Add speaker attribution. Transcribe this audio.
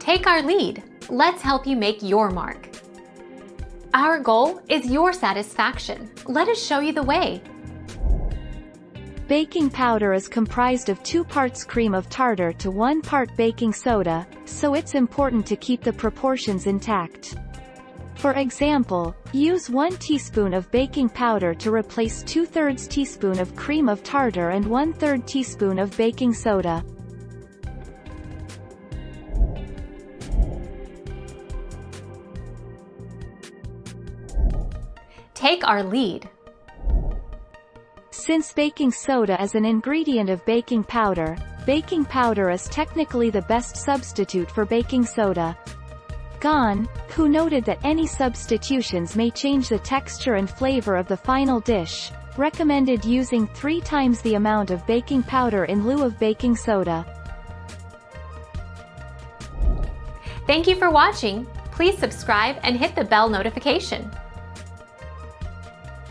Speaker 1: Take our lead. Let's help you make your mark. Our goal is your satisfaction. Let us show you the way.
Speaker 2: Baking powder is comprised of 2 parts cream of tartar to 1 part baking soda, so it's important to keep the proportions intact. For example, use 1 teaspoon of baking powder to replace 2/3 teaspoon of cream of tartar and 1/3 teaspoon of baking soda.
Speaker 1: Take our lead.
Speaker 2: Since baking soda is an ingredient of baking powder is technically the best substitute for baking soda. Gahn, who noted that any substitutions may change the texture and flavor of the final dish, recommended using 3 times the amount of baking powder in lieu of baking soda.
Speaker 1: Thank you for watching. Please subscribe and hit the bell notification.